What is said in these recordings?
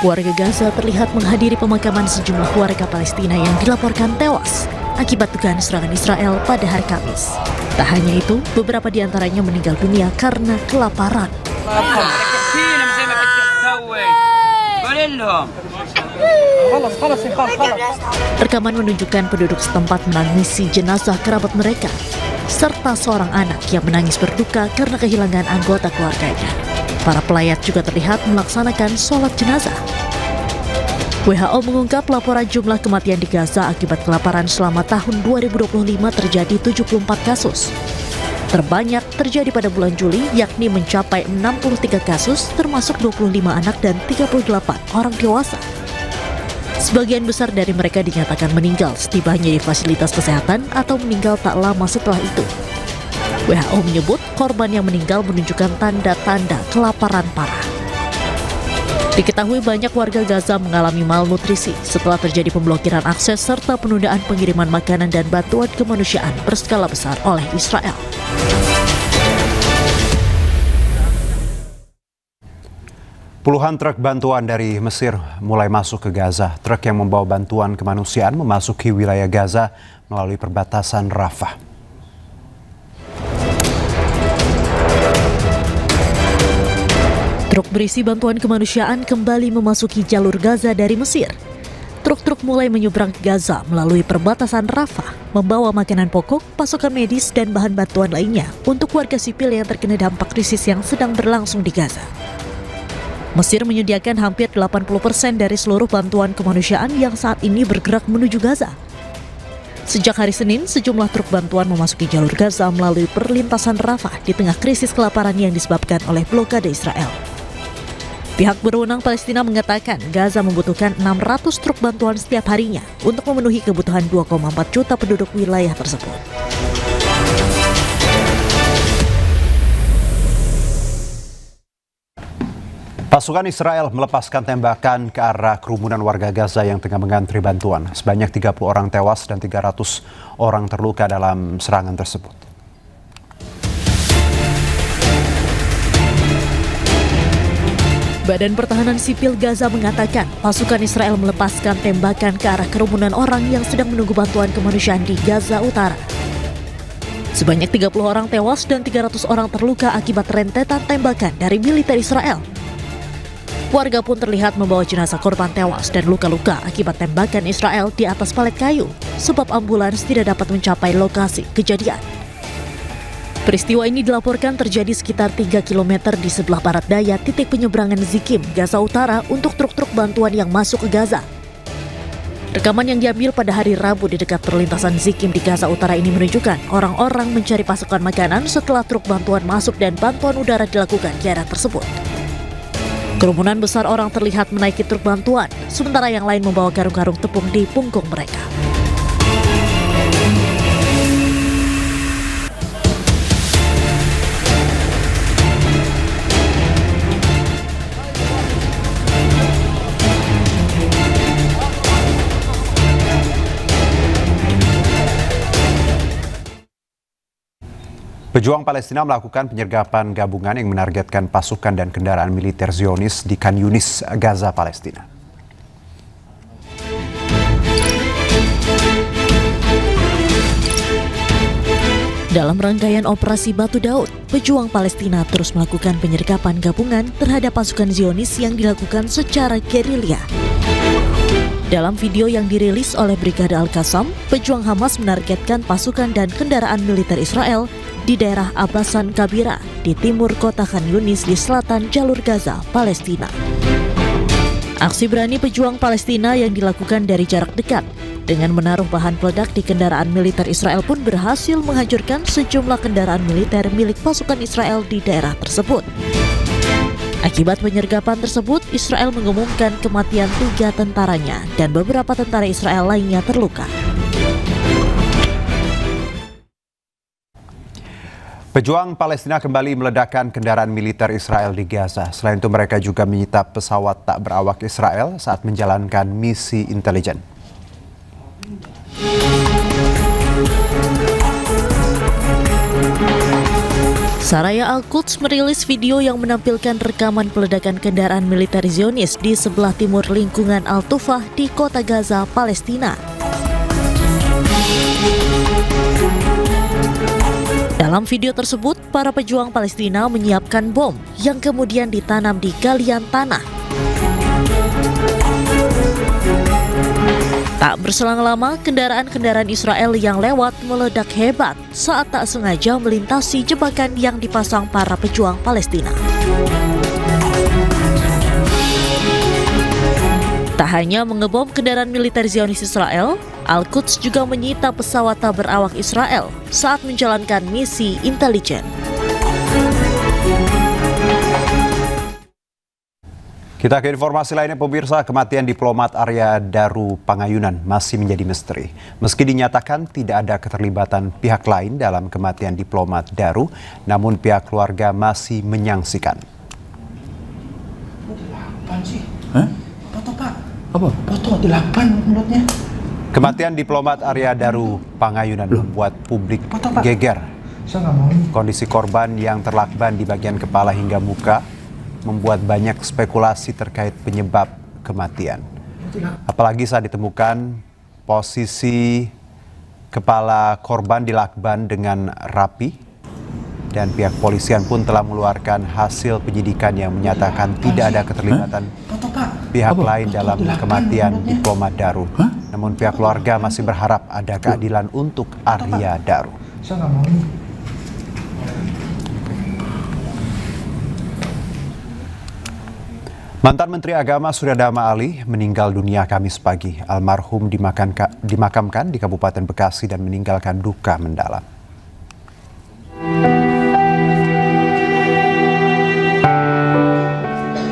Warga Gaza terlihat menghadiri pemakaman sejumlah warga Palestina yang dilaporkan tewas akibat dugaan serangan Israel pada hari Kamis. Tak hanya itu, beberapa di antaranya meninggal dunia karena kelaparan. Rekaman menunjukkan penduduk setempat menangisi jenazah kerabat mereka, serta seorang anak yang menangis berduka karena kehilangan anggota keluarganya. Para pelayat juga terlihat melaksanakan sholat jenazah. WHO mengungkap laporan jumlah kematian di Gaza akibat kelaparan selama tahun 2025 terjadi 74 kasus. Terbanyak terjadi pada bulan Juli, yakni mencapai 63 kasus, termasuk 25 anak dan 38 orang dewasa. Sebagian besar dari mereka dinyatakan meninggal setibanya di fasilitas kesehatan atau meninggal tak lama setelah itu. WHO menyebut korban yang meninggal menunjukkan tanda-tanda kelaparan parah. Diketahui banyak warga Gaza mengalami malnutrisi setelah terjadi pemblokiran akses serta penundaan pengiriman makanan dan bantuan kemanusiaan berskala besar oleh Israel. Puluhan truk bantuan dari Mesir mulai masuk ke Gaza. Truk yang membawa bantuan kemanusiaan memasuki wilayah Gaza melalui perbatasan Rafah. Truk berisi bantuan kemanusiaan kembali memasuki jalur Gaza dari Mesir. Truk-truk mulai menyeberang ke Gaza melalui perbatasan Rafah, membawa makanan pokok, pasokan medis, dan bahan bantuan lainnya untuk warga sipil yang terkena dampak krisis yang sedang berlangsung di Gaza. Mesir menyediakan hampir 80% dari seluruh bantuan kemanusiaan yang saat ini bergerak menuju Gaza. Sejak hari Senin, sejumlah truk bantuan memasuki jalur Gaza melalui perlintasan Rafah di tengah krisis kelaparan yang disebabkan oleh blokade Israel. Pihak berwenang Palestina mengatakan Gaza membutuhkan 600 truk bantuan setiap harinya untuk memenuhi kebutuhan 2,4 juta penduduk wilayah tersebut. Pasukan Israel melepaskan tembakan ke arah kerumunan warga Gaza yang tengah mengantri bantuan. Sebanyak 30 orang tewas dan 300 orang terluka dalam serangan tersebut. Badan Pertahanan Sipil Gaza mengatakan pasukan Israel melepaskan tembakan ke arah kerumunan orang yang sedang menunggu bantuan kemanusiaan di Gaza Utara. Sebanyak 30 orang tewas dan 300 orang terluka akibat rentetan tembakan dari militer Israel. Warga pun terlihat membawa jenazah korban tewas dan luka-luka akibat tembakan Israel di atas palet kayu, sebab ambulans tidak dapat mencapai lokasi kejadian. Peristiwa ini dilaporkan terjadi sekitar 3 km di sebelah barat daya titik penyeberangan Zikim, Gaza Utara untuk truk-truk bantuan yang masuk ke Gaza. Rekaman yang diambil pada hari Rabu di dekat perlintasan Zikim di Gaza Utara ini menunjukkan orang-orang mencari pasokan makanan setelah truk bantuan masuk dan bantuan udara dilakukan di arah tersebut. Kerumunan besar orang terlihat menaiki truk bantuan, sementara yang lain membawa karung-karung tepung di punggung mereka. Pejuang Palestina melakukan penyergapan gabungan yang menargetkan pasukan dan kendaraan militer Zionis di Khan Yunis, Gaza, Palestina. Dalam rangkaian operasi Batu Daud, pejuang Palestina terus melakukan penyergapan gabungan terhadap pasukan Zionis yang dilakukan secara gerilya. Dalam video yang dirilis oleh Brigade Al-Qassam, pejuang Hamas menargetkan pasukan dan kendaraan militer Israel di daerah Abbasan Kabira di timur kota Khan Yunis di selatan jalur Gaza, Palestina. Aksi berani pejuang Palestina yang dilakukan dari jarak dekat dengan menaruh bahan peledak di kendaraan militer Israel pun berhasil menghancurkan sejumlah kendaraan militer milik pasukan Israel di daerah tersebut. Akibat penyergapan tersebut, Israel mengumumkan kematian 3 tentaranya dan beberapa tentara Israel lainnya terluka. Pejuang Palestina kembali meledakkan kendaraan militer Israel di Gaza. Selain itu mereka juga menyita pesawat tak berawak Israel saat menjalankan misi intelijen. Saraya Al-Quds merilis video yang menampilkan rekaman peledakan kendaraan militer Zionis di sebelah timur lingkungan Al-Tufah di kota Gaza, Palestina. Dalam video tersebut, para pejuang Palestina menyiapkan bom yang kemudian ditanam di galian tanah. Tak berselang lama, kendaraan-kendaraan Israel yang lewat meledak hebat saat tak sengaja melintasi jebakan yang dipasang para pejuang Palestina. Tak hanya mengebom kendaraan militer Zionis Israel, Al-Quds juga menyita pesawat tak berawak Israel saat menjalankan misi intelijen. Kita ke informasi lainnya, pemirsa. Kematian diplomat Arya Daru Pangayunan masih menjadi misteri. Meski dinyatakan tidak ada keterlibatan pihak lain dalam kematian diplomat Daru, namun pihak keluarga masih menyaksikan. Apaan sih? Hah? Foto, Pak. Apa? Foto 8 mulutnya. Kematian diplomat Arya Daru Pangayunan membuat publik geger. Saya nggak mau. Kondisi korban yang terlakban di bagian kepala hingga muka membuat banyak spekulasi terkait penyebab kematian. Apalagi saat ditemukan posisi kepala korban dilakban dengan rapi, dan pihak polisian pun telah mengeluarkan hasil penyidikan yang menyatakan tidak ada keterlibatan pihak lain dalam kematian diplomat Daru. Namun pihak keluarga masih berharap ada keadilan untuk Arya Daru. Saya nggak mau. Mantan Menteri Agama Surya Dharma Ali meninggal dunia Kamis pagi. Almarhum dimakamkan di Kabupaten Bekasi dan meninggalkan duka mendalam.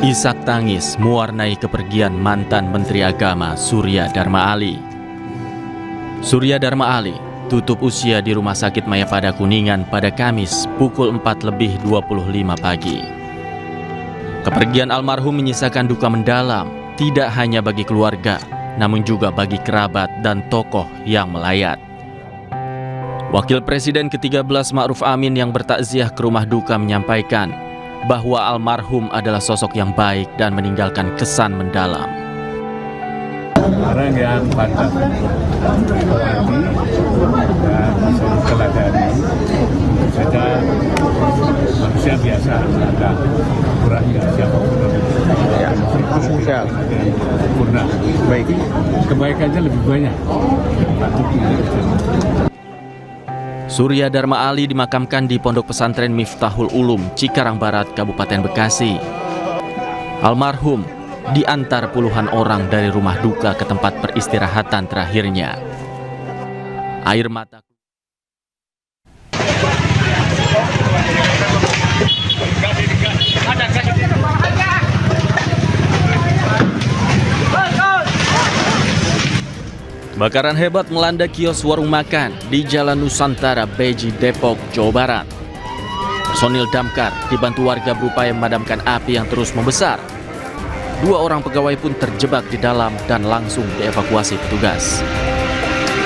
Isak tangis mewarnai kepergian mantan Menteri Agama Surya Dharma Ali. Surya Dharma Ali tutup usia di Rumah Sakit Mayapada Kuningan pada Kamis pukul 4:25 pagi. Kepergian almarhum menyisakan duka mendalam, tidak hanya bagi keluarga, namun juga bagi kerabat dan tokoh yang melayat. Wakil Presiden ke-13 Ma'ruf Amin yang bertakziah ke rumah duka menyampaikan bahwa almarhum adalah sosok yang baik dan meninggalkan kesan mendalam. Orang yang pantas untuk mati dan bisa diteladani, tentu saja manusia biasa, ada kurangnya siapapun sempurna. Baik, kebaikannya lebih banyak. Surya Dharma Ali dimakamkan di Pondok Pesantren Miftahul Ulum, Cikarang Barat, Kabupaten Bekasi. Almarhum diantar puluhan orang dari rumah duka ke tempat peristirahatan terakhirnya. Air mata Bakaran hebat melanda kios warung makan di Jalan Nusantara, Beji, Depok, Jawa Barat. Personil damkar dibantu warga berupaya memadamkan api yang terus membesar. 2 orang pegawai pun terjebak di dalam dan langsung dievakuasi petugas.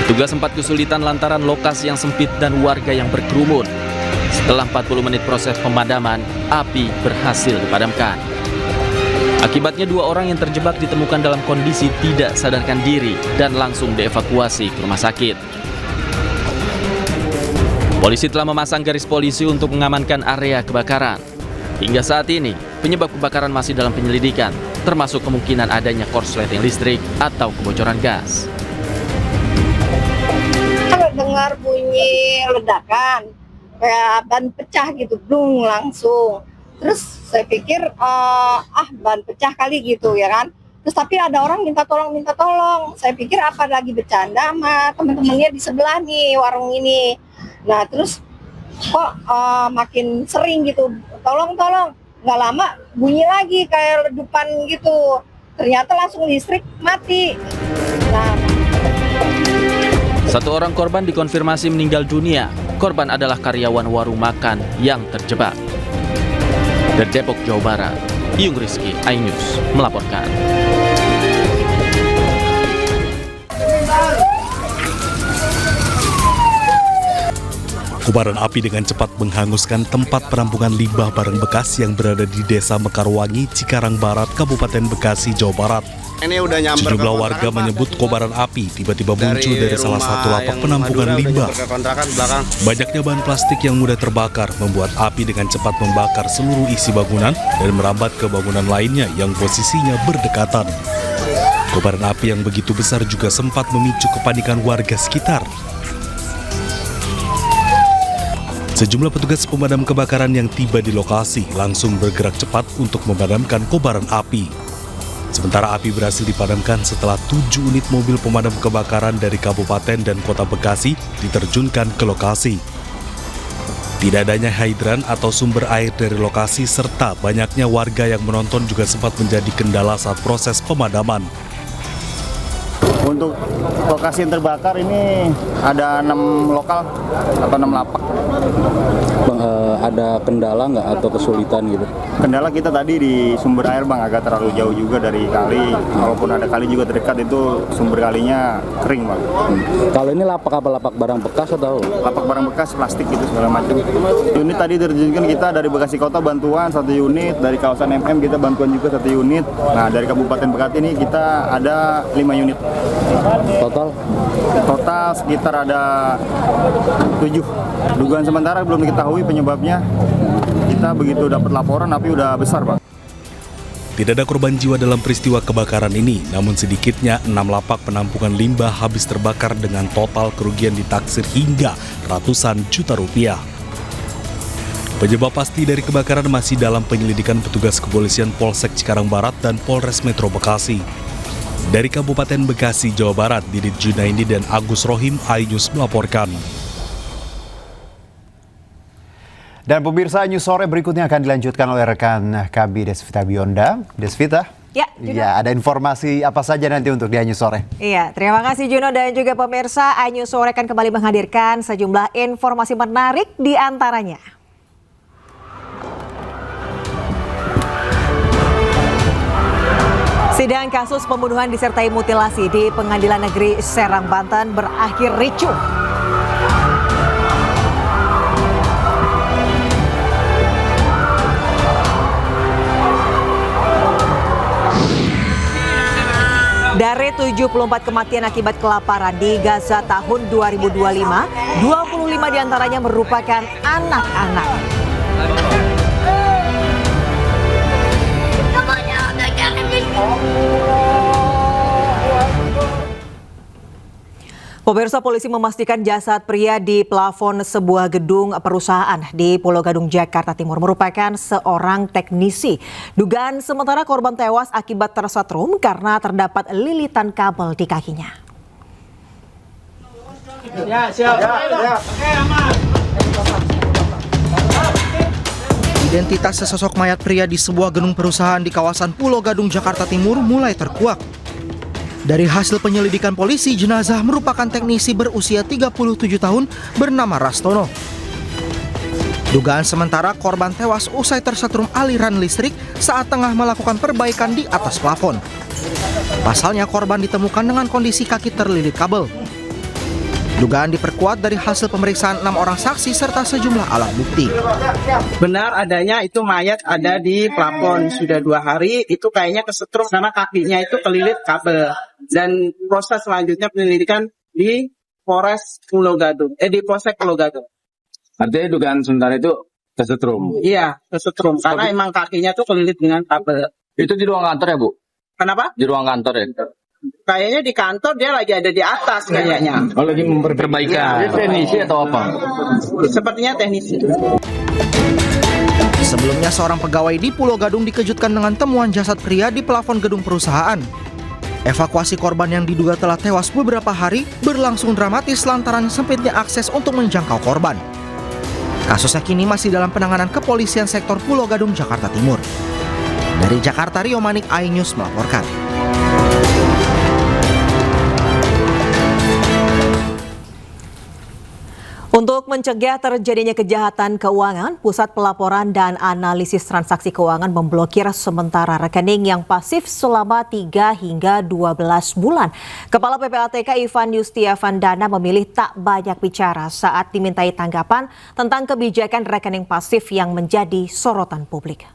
Petugas sempat kesulitan lantaran lokasi yang sempit dan warga yang berkerumun. Setelah 40 menit proses pemadaman, api berhasil dipadamkan. Akibatnya 2 orang yang terjebak ditemukan dalam kondisi tidak sadarkan diri dan langsung dievakuasi ke rumah sakit. Polisi telah memasang garis polisi untuk mengamankan area kebakaran. Hingga saat ini, penyebab kebakaran masih dalam penyelidikan, termasuk kemungkinan adanya korsleting listrik atau kebocoran gas. Dengar bunyi ledakan, kayak ban pecah gitu, blung langsung. Terus saya pikir ban pecah kali gitu ya kan. Terus tapi ada orang minta tolong. Saya pikir apa lagi bercanda sama teman-temannya di sebelah nih warung ini. Nah terus kok makin sering gitu, tolong. Nggak lama bunyi lagi kayak ledupan gitu. Ternyata langsung listrik mati. Nah. 1 orang korban dikonfirmasi meninggal dunia. Korban adalah karyawan warung makan yang terjebak. Dari Depok, Jawa Barat, Iyung Rizky, iNews melaporkan. Kobaran api dengan cepat menghanguskan tempat penampungan limbah barang bekas yang berada di Desa Mekarwangi, Cikarang Barat, Kabupaten Bekasi, Jawa Barat. Ini udah nyamper Sejumlah warga menyebut kobaran api tiba-tiba muncul dari salah satu lapak penampungan limbah. Banyaknya bahan plastik yang mudah terbakar membuat api dengan cepat membakar seluruh isi bangunan dan merambat ke bangunan lainnya yang posisinya berdekatan. Kobaran api yang begitu besar juga sempat memicu kepanikan warga sekitar. Sejumlah petugas pemadam kebakaran yang tiba di lokasi langsung bergerak cepat untuk memadamkan kobaran api. Sementara api berhasil dipadamkan setelah 7 unit mobil pemadam kebakaran dari Kabupaten dan Kota Bekasi diterjunkan ke lokasi. Tidak adanya hidran atau sumber air dari lokasi serta banyaknya warga yang menonton juga sempat menjadi kendala saat proses pemadaman. Untuk lokasi yang terbakar ini ada 6 lokal atau 6 lapak. Ada kendala nggak atau kesulitan gitu? Kendala kita tadi di sumber air Bang, agak terlalu jauh juga dari kali. Walaupun ada kali juga terdekat, itu sumber kalinya kering Bang. Kalau ini lapak apa, lapak barang bekas atau? Lapak barang bekas, plastik gitu segala macam. Unit tadi diterjunkan kita dari Bekasi Kota bantuan 1 unit, dari kawasan MM kita bantuan juga 1 unit. Nah dari Kabupaten Bekasi ini kita ada 5 unit. Total sekitar ada 7. Dugaan sementara belum diketahui penyebabnya. Kita begitu dapat laporan api udah besar Pak. Tidak ada korban jiwa dalam peristiwa kebakaran ini, namun sedikitnya 6 lapak penampungan limbah habis terbakar dengan total kerugian ditaksir hingga ratusan juta rupiah. Penyebab pasti dari kebakaran masih dalam penyelidikan petugas kepolisian Polsek Cikarang Barat dan Polres Metro Bekasi. Dari Kabupaten Bekasi, Jawa Barat, Didit Junaidi dan Agus Rohim, iNews melaporkan. Dan pemirsa, News Sore berikutnya akan dilanjutkan oleh rekan kami Desvita Bionda. Desvita? Ya, ada informasi apa saja nanti untuk di News Sore? Iya, terima kasih Juno dan juga pemirsa. News Sore akan kembali menghadirkan sejumlah informasi menarik di antaranya. Sidang kasus pembunuhan disertai mutilasi di Pengadilan Negeri Serang, Banten berakhir ricuh. Dari 74 kematian akibat kelaparan di Gaza tahun 2025, 25 diantaranya merupakan anak-anak. Pemirsa, polisi memastikan jasad pria di plafon sebuah gedung perusahaan di Pulau Gadung, Jakarta Timur merupakan seorang teknisi. Dugaan sementara korban tewas akibat tersetrum karena terdapat lilitan kabel di kakinya. Identitas sesosok mayat pria di sebuah gedung perusahaan di kawasan Pulau Gadung, Jakarta Timur mulai terkuak. Dari hasil penyelidikan polisi, jenazah merupakan teknisi berusia 37 tahun bernama Rastono. Dugaan sementara korban tewas usai tersetrum aliran listrik saat tengah melakukan perbaikan di atas plafon. Pasalnya korban ditemukan dengan kondisi kaki terlilit kabel. Dugaan diperkuat dari hasil pemeriksaan 6 orang saksi serta sejumlah alat bukti. Benar adanya itu mayat ada di plafon sudah 2 hari, itu kayaknya kesetrum karena kakinya itu kelilit kabel. Dan proses selanjutnya penyelidikan di Polres Pulau Gadung, di Polsek Pulau Gadung. Artinya dugaan sementara itu kesetrum? Iya, kesetrum karena emang kakinya tuh kelilit dengan kabel. Itu di ruang kantor ya Bu? Kenapa? Di ruang kantor ya? Kayaknya di kantor dia lagi ada di atas kayaknya. Oh, lagi memperbaikan. Dia teknisi atau apa? Sepertinya teknisi. Sebelumnya seorang pegawai di Pulau Gadung dikejutkan dengan temuan jasad pria di plafon gedung perusahaan. Evakuasi korban yang diduga telah tewas beberapa hari berlangsung dramatis lantaran sempitnya akses untuk menjangkau korban. Kasusnya kini masih dalam penanganan kepolisian sektor Pulau Gadung, Jakarta Timur. Dari Jakarta, Rio Manik, iNews melaporkan. Untuk mencegah terjadinya kejahatan keuangan, Pusat Pelaporan dan Analisis Transaksi Keuangan memblokir sementara rekening yang pasif selama 3 hingga 12 bulan. Kepala PPATK Ivan Yustiavandana memilih tak banyak bicara saat dimintai tanggapan tentang kebijakan rekening pasif yang menjadi sorotan publik.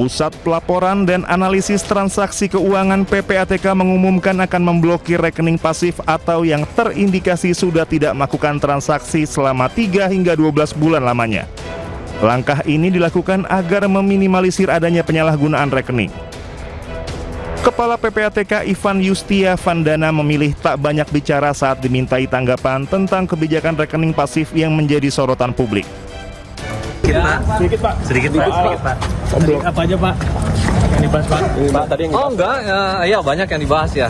Pusat Pelaporan dan Analisis Transaksi Keuangan PPATK mengumumkan akan memblokir rekening pasif atau yang terindikasi sudah tidak melakukan transaksi selama 3 hingga 12 bulan lamanya. Langkah ini dilakukan agar meminimalisir adanya penyalahgunaan rekening. Kepala PPATK Ivan Yustiavandana memilih tak banyak bicara saat dimintai tanggapan tentang kebijakan rekening pasif yang menjadi sorotan publik. Sedikit Pak. Apa aja Pak yang dibahas Pak? Ya banyak yang dibahas ya.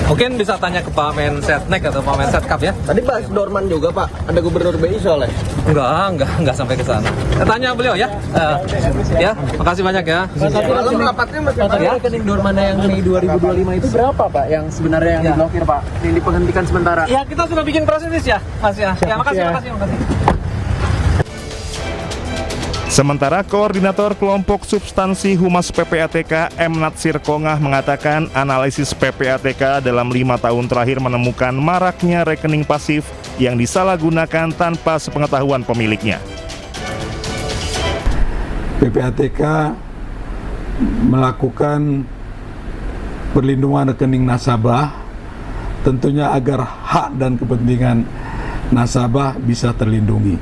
Mungkin bisa tanya ke Pak Mensetnek atau Pak Mensetkap ya. Tadi bahas Dorman juga Pak, ada Gubernur BI soalnya. Enggak sampai ke sana. Tanya beliau ya. Ya, makasih banyak ya. Malam rapatnya masih Ya, rekening Dorman yang Mei 2025 itu berapa Pak yang sebenarnya yang diblokir Pak? Yang dipenghentikan sementara? Ya, kita sudah bikin proses ya, Mas ya. Ya, makasih. Sementara Koordinator Kelompok Substansi Humas PPATK M. Natsir Kongah mengatakan analisis PPATK dalam 5 tahun terakhir menemukan maraknya rekening pasif yang disalahgunakan tanpa sepengetahuan pemiliknya. PPATK melakukan perlindungan rekening nasabah tentunya agar hak dan kepentingan nasabah bisa terlindungi.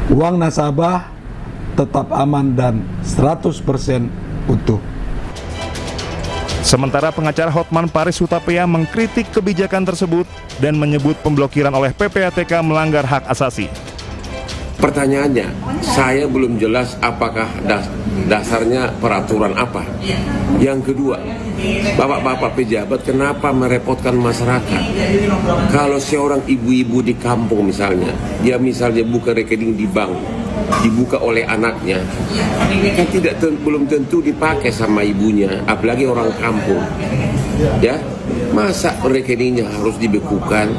Uang nasabah tetap aman dan 100% utuh. Sementara pengacara Hotman Paris Hutapea mengkritik kebijakan tersebut dan menyebut pemblokiran oleh PPATK melanggar hak asasi. Pertanyaannya, saya belum jelas apakah dasarnya peraturan apa. Yang kedua, bapak-bapak pejabat kenapa merepotkan masyarakat? Kalau seorang ibu-ibu di kampung misalnya, dia misalnya buka rekening di bank, dibuka oleh anaknya, kan belum tentu dipakai sama ibunya, apalagi orang kampung. Ya, masa rekeningnya harus dibekukan?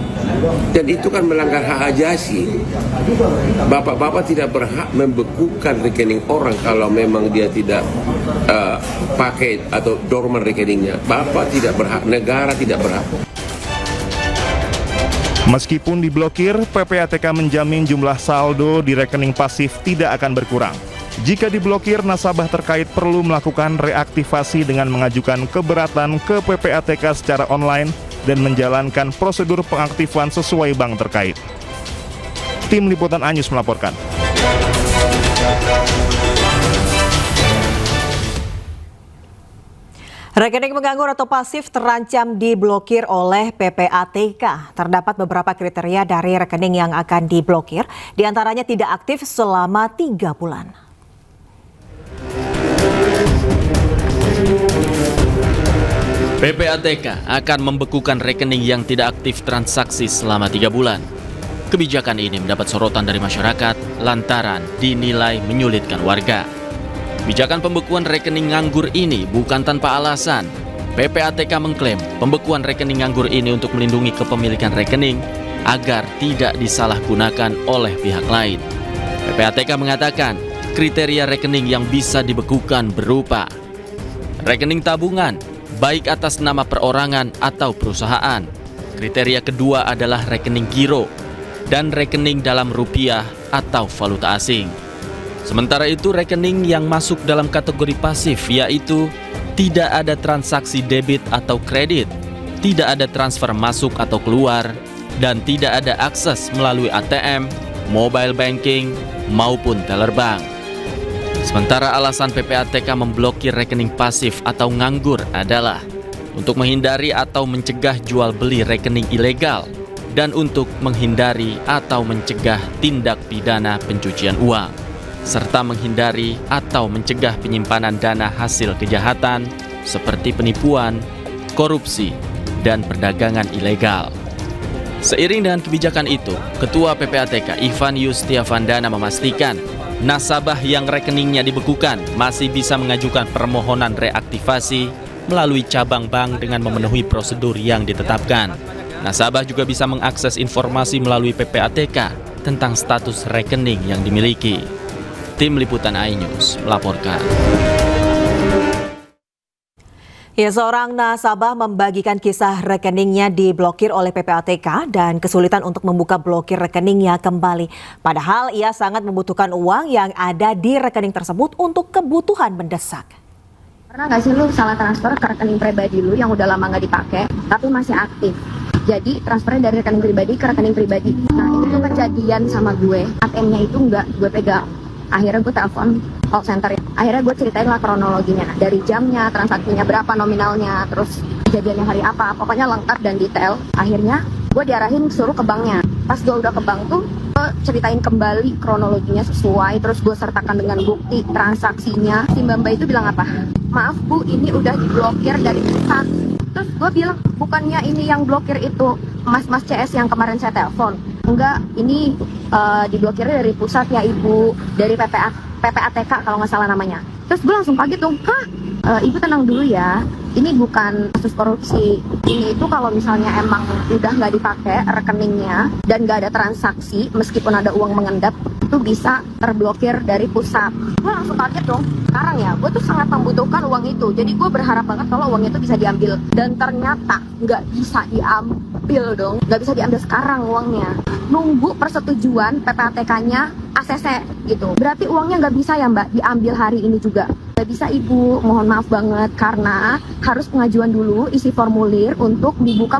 Dan itu kan melanggar hak asasi. Bapak-bapak tidak berhak membekukan rekening orang kalau memang dia tidak pakai atau dorman rekeningnya. Bapak tidak berhak, negara tidak berhak. Meskipun diblokir, PPATK menjamin jumlah saldo di rekening pasif tidak akan berkurang. Jika diblokir, nasabah terkait perlu melakukan reaktivasi dengan mengajukan keberatan ke PPATK secara online dan menjalankan prosedur pengaktifan sesuai bank terkait. Tim Liputan Anyus melaporkan. Rekening menganggur atau pasif terancam diblokir oleh PPATK. Terdapat beberapa kriteria dari rekening yang akan diblokir, diantaranya tidak aktif selama 3 bulan. PPATK akan membekukan rekening yang tidak aktif transaksi selama 3 bulan. Kebijakan ini mendapat sorotan dari masyarakat lantaran dinilai menyulitkan warga. Kebijakan pembekuan rekening nganggur ini bukan tanpa alasan. PPATK mengklaim pembekuan rekening nganggur ini untuk melindungi kepemilikan rekening agar tidak disalahgunakan oleh pihak lain. PPATK mengatakan kriteria rekening yang bisa dibekukan berupa rekening tabungan, baik atas nama perorangan atau perusahaan. Kriteria kedua adalah rekening giro dan rekening dalam rupiah atau valuta asing. Sementara itu rekening yang masuk dalam kategori pasif yaitu tidak ada transaksi debit atau kredit, tidak ada transfer masuk atau keluar, dan tidak ada akses melalui ATM, mobile banking, maupun teller bank. Sementara alasan PPATK memblokir rekening pasif atau nganggur adalah untuk menghindari atau mencegah jual beli rekening ilegal dan untuk menghindari atau mencegah tindak pidana pencucian uang, serta menghindari atau mencegah penyimpanan dana hasil kejahatan seperti penipuan, korupsi, dan perdagangan ilegal. Seiring dengan kebijakan itu, Ketua PPATK Ivan Yustiavandana memastikan nasabah yang rekeningnya dibekukan masih bisa mengajukan permohonan reaktivasi melalui cabang bank dengan memenuhi prosedur yang ditetapkan. Nasabah juga bisa mengakses informasi melalui PPATK tentang status rekening yang dimiliki. Tim Liputan iNews melaporkan. Ya, seorang nasabah membagikan kisah rekeningnya diblokir oleh PPATK dan kesulitan untuk membuka blokir rekeningnya kembali. Padahal ia sangat membutuhkan uang yang ada di rekening tersebut untuk kebutuhan mendesak. Pernah nggak sih lu salah transfer ke rekening pribadi lu yang udah lama nggak dipakai tapi masih aktif? Jadi transfernya dari rekening pribadi ke rekening pribadi. Nah itu tuh kejadian sama gue. ATM-nya itu nggak gue pegang. Akhirnya gue telepon call center. Akhirnya gue ceritain lah kronologinya. Dari jamnya, transaksinya berapa nominalnya, terus kejadiannya hari apa. Pokoknya lengkap dan detail. Akhirnya gue diarahin suruh ke banknya. Pas gue udah ke bank tuh, gue ceritain kembali kronologinya sesuai. Terus gue sertakan dengan bukti transaksinya. Si Mbak itu bilang apa? Maaf Bu, ini udah diblokir dari pusat. Terus gue bilang, bukannya ini yang blokir itu Mas CS yang kemarin saya telepon. Enggak, ini diblokirnya dari pusat ya Ibu, dari PPATK kalau nggak salah namanya. Terus gue langsung kaget dong, Ibu tenang dulu ya, ini bukan kasus korupsi. Ini itu kalau misalnya emang udah nggak dipakai rekeningnya dan nggak ada transaksi, meskipun ada uang mengendap, itu bisa terblokir dari pusat. Gue langsung kaget dong, sekarang ya, gue tuh sangat membutuhkan uang itu. Jadi gue berharap banget kalau uang itu bisa diambil. Dan ternyata nggak bisa diambil dong, nggak bisa diambil sekarang uangnya. Nunggu persetujuan PPATK-nya ACC gitu. Berarti uangnya nggak bisa ya Mbak diambil hari ini juga. Nggak bisa Ibu, mohon maaf banget karena harus pengajuan dulu isi formulir untuk dibuka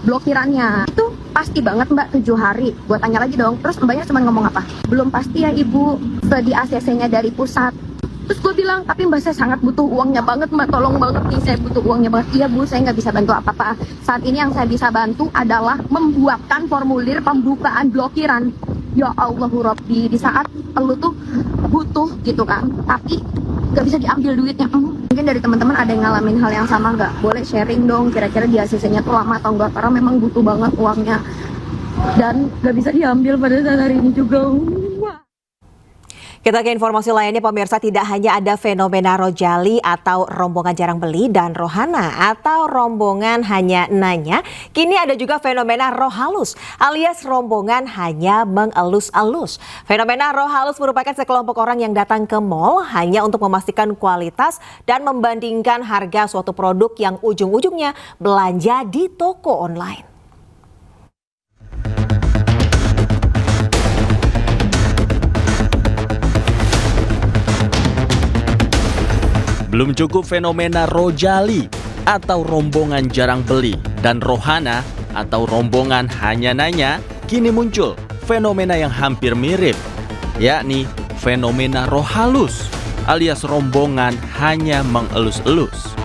blokirannya. Itu pasti banget Mbak 7 hari. Gue tanya lagi dong, terus Mbaknya cuma ngomong apa? Belum pasti ya Ibu, di ACC-nya dari pusat. Terus gue bilang, tapi Mbak saya sangat butuh uangnya banget Mbak, tolong banget nih, saya butuh uangnya banget. Iya Bu, saya nggak bisa bantu apa-apa. Saat ini yang saya bisa bantu adalah membuatkan formulir pembukaan blokiran. Ya Allahu Rabbi, di saat lu tuh butuh gitu kan, tapi nggak bisa diambil duitnya. Mungkin dari teman-teman ada yang ngalamin hal yang sama nggak? Boleh sharing dong, kira-kira di ACC-nya tuh lama atau enggak, karena memang butuh banget uangnya. Dan nggak bisa diambil pada saat hari ini juga. Kita ke informasi lainnya, pemirsa, tidak hanya ada fenomena Rojali atau rombongan jarang beli dan Rohana atau rombongan hanya nanya, kini ada juga fenomena roh halus alias rombongan hanya mengelus-elus. Fenomena roh halus merupakan sekelompok orang yang datang ke mal hanya untuk memastikan kualitas dan membandingkan harga suatu produk yang ujung-ujungnya belanja di toko online. Belum cukup fenomena Rojali atau rombongan jarang beli dan Rohana atau rombongan hanya nanya, kini muncul fenomena yang hampir mirip, yakni fenomena roh halus alias rombongan hanya mengelus-elus.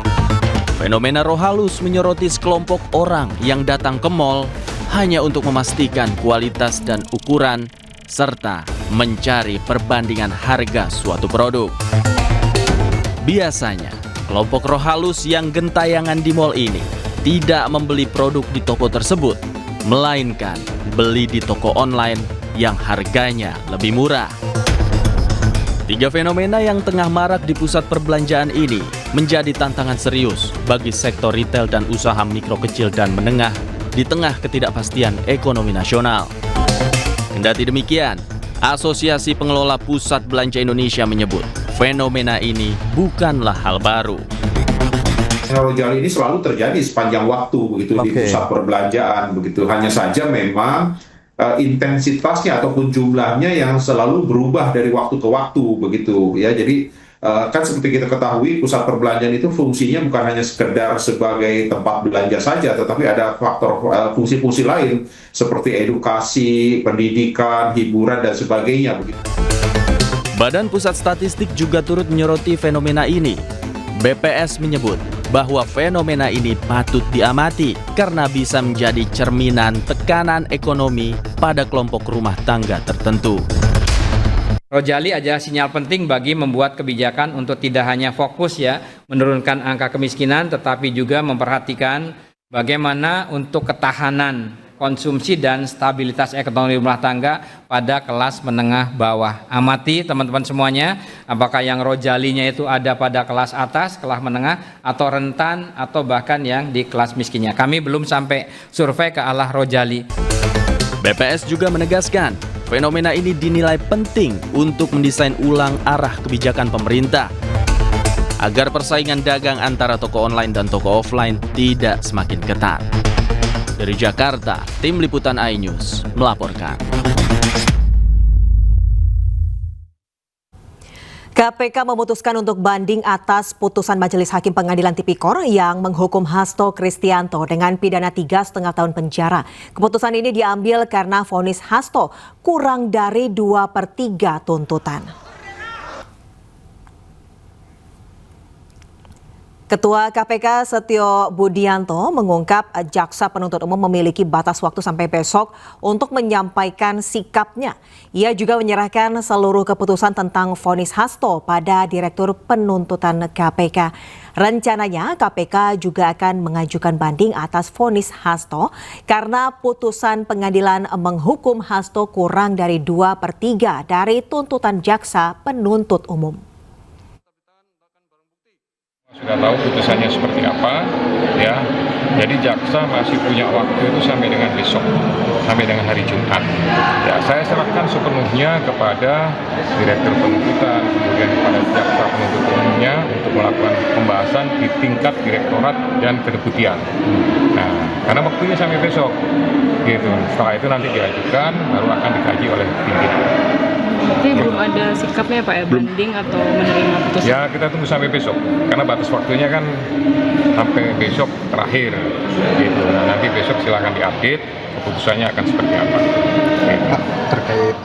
Fenomena roh halus menyoroti sekelompok orang yang datang ke mal hanya untuk memastikan kualitas dan ukuran serta mencari perbandingan harga suatu produk. Biasanya, kelompok roh halus yang gentayangan di mal ini tidak membeli produk di toko tersebut, melainkan beli di toko online yang harganya lebih murah. 3 fenomena yang tengah marak di pusat perbelanjaan ini menjadi tantangan serius bagi sektor retail dan usaha mikro kecil dan menengah di tengah ketidakpastian ekonomi nasional. Kendati demikian, Asosiasi Pengelola Pusat Belanja Indonesia menyebut fenomena ini bukanlah hal baru. Rojali ini selalu terjadi sepanjang waktu begitu di pusat perbelanjaan begitu. Hanya saja memang intensitasnya ataupun jumlahnya yang selalu berubah dari waktu ke waktu begitu ya. Jadi kan seperti kita ketahui pusat perbelanjaan itu fungsinya bukan hanya sekedar sebagai tempat belanja saja, tetapi ada faktor fungsi-fungsi lain seperti edukasi, pendidikan, hiburan dan sebagainya begitu. Badan Pusat Statistik juga turut menyoroti fenomena ini. BPS menyebut bahwa fenomena ini patut diamati karena bisa menjadi cerminan tekanan ekonomi pada kelompok rumah tangga tertentu. Rojali adalah sinyal penting bagi membuat kebijakan untuk tidak hanya fokus menurunkan angka kemiskinan, tetapi juga memperhatikan bagaimana untuk ketahanan konsumsi dan stabilitas ekonomi rumah tangga pada kelas menengah bawah. Amati teman-teman semuanya, apakah yang rojalinya itu ada pada kelas atas, kelas menengah, atau rentan, atau bahkan yang di kelas miskinnya. Kami belum sampai survei ke arah rojali. BPS juga menegaskan, fenomena ini dinilai penting untuk mendesain ulang arah kebijakan pemerintah agar persaingan dagang antara toko online dan toko offline tidak semakin ketat. Dari Jakarta, tim liputan iNews melaporkan. KPK memutuskan untuk banding atas putusan Majelis Hakim Pengadilan Tipikor yang menghukum Hasto Kristianto dengan pidana 3,5 tahun penjara. Keputusan ini diambil karena vonis Hasto kurang dari 2/3 tuntutan. Ketua KPK Setio Budianto mengungkap jaksa penuntut umum memiliki batas waktu sampai besok untuk menyampaikan sikapnya. Ia juga menyerahkan seluruh keputusan tentang vonis Hasto pada Direktur Penuntutan KPK. Rencananya KPK juga akan mengajukan banding atas vonis Hasto karena putusan pengadilan menghukum Hasto kurang dari 2/3 dari tuntutan jaksa penuntut umum. Sudah tahu putusannya seperti apa, ya. Jadi jaksa masih punya waktu itu sampai dengan besok, sampai dengan hari Jumat. Ya, saya serahkan sepenuhnya kepada Direktur Penuntutan, kemudian kepada jaksa penuntut umumnya untuk melakukan pembahasan di tingkat direktorat dan kedeputian. Nah, karena waktunya sampai besok, gitu. Setelah itu nanti diajukan, baru akan dikaji oleh pimpinan. Tapi belum ada sikapnya Pak ya, banding atau menerima putusan? Ya, kita tunggu sampai besok, karena batas waktunya kan sampai besok terakhir, gitu. Nah, nanti besok silakan diupdate keputusannya akan seperti apa. Terkait